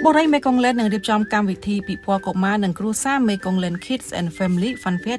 បរិយមេកុងលែននឹងរៀបចំកម្មវិធីពិព័រណ៍កុមារនិងគ្រួសារមេកុងលែន Kids and Family Fun Fair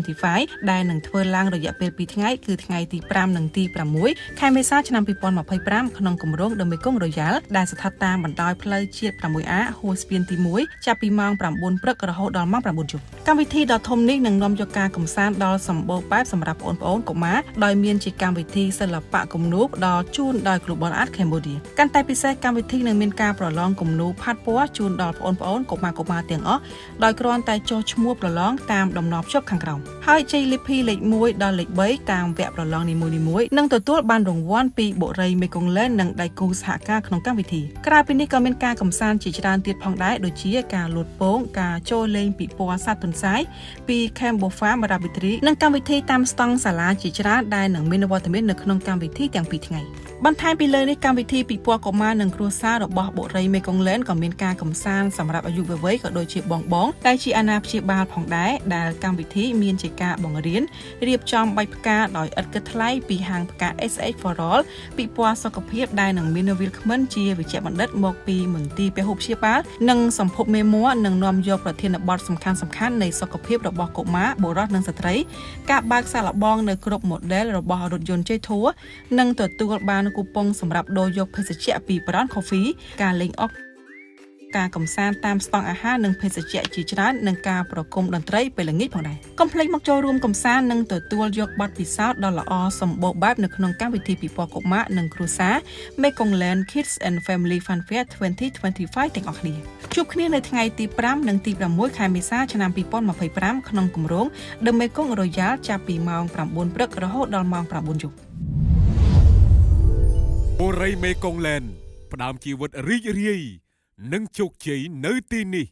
2025 ដែលនឹងធ្វើឡើងរយៈពេល2ថ្ងៃគឺថ្ងៃទី5និងទី6ខែមេសាឆ្នាំ2025ក្នុងគម្រោង The Mekong Royal ដែលស្ថិតតាមបណ្ដោយផ្លូវជាតិ 6A ហួសស្ពានទី1ចាប់ពីម៉ោង 9 ព្រឹករហូតដល់ម៉ោង 9 យប់កម្មវិធីដ៏ធំនេះនឹងនាំយកការកម្សាន្តដល់សម្បូរបែបសម្រាប់បងប្អូនកុមារដោយមានជាកម្មវិធីសិល្បៈគំនូរផ្ដល់ជូនដោយ Global Art Cambodia កាន់តែពិសេសកម្មវិធីនឹងមានការប្រឡងគំនូរផាត់ពណ៌ជូនដល់បងប្អូនកុមារទាំងអស់ដោយគ្រាន់តែចុះឈ្មោះប្រឡងតាមដំណភ្ជាប់ខាងក្រោមហើយជ័យលាភីលេខ1ដល់លេខ3តាមវគ្គប្រឡងនីមួយៗនឹងទទួលបានរង្វាន់ពីបុរីមេកុងលែននិងដៃគូសហការក្នុងកម្មវិធីក្រៅពីនេះក៏មានការកម្សាន្តជាច្រើនទៀតផងដែរដូចជាការលោតពងការចូលលេងពិព័រណ៍សត្វទន្សាយពី Cambo Farm Rabbitry និងកម្មវិធីតាមស្តង់សាលាជាច្រើនដែលនឹងមានវត្តមាននៅក្នុងកម្មវិធីទាំង2ថ្ងៃបន្ថែមពីលើនេះកម្មវិធីពិព័រណ៍កុមារនិងគ្រួសាររបស់បុរីមេកុងលែនក៏មានការកម្សាន្តសម្រាប់អាយុវ័យក៏ដូចជាបងដែលជាអាណាព្យាបាលផងដែរដែលកម្មវិធីមានជាការបង្រៀនរៀបចំបាច់ផ្កាដោយឥតគិតថ្លៃពីហាងផ្កា SH For All ពិព័រណ៍សុខភាពដែលនឹងមានវាលគ្មិនជាវិជ្ជបណ្ឌិតមកពីមន្ទីរពហុព្យាបាលនិងសម្ភពមេមួនឹងនាំយកប្រធានបទសំខាន់ៗនៃសុខភាពរបស់កុមារបុរសនិងស្ត្រីការបើកសាកល្បងនៅគ្រប់ model របស់រថយន្តជ័យធัวនិងទទួលបានគូប៉ុងសម្រាប់ដូរយកភេសជ្ជៈពី Brown Coffee ការលេងអុកការកម្សាន្តតាមស្តង់អាហារនិងភេសជ្ជៈជាច្រើននិងការប្រគំតន្ត្រីពេលល្ងាចផងដែរកុំភ្លេចមកចូលរួមកម្សាន្តនិងទទួលយកបទពិសោធន៍ដ៏ល្អសម្បូរបែបនៅក្នុងកម្មវិធីពិព័រណ៍កុមារនិងគ្រួសារ Mekong Land Kids and Family Fun Fair 2025 ទាំងអស់គ្នាជួបគ្នានៅថ្ងៃទី5និងទី6ខែមេសាឆ្នាំ2025ក្នុងគម្រោង The Mekong Royal ចាប់ពីម៉ោង 9 ព្រឹករហូតដល់ម៉ោង 9 យប់បុរីមេកុងលែនផ្ដើមជីវិតរីករាយនិងជោគជ័យនៅទីនេះ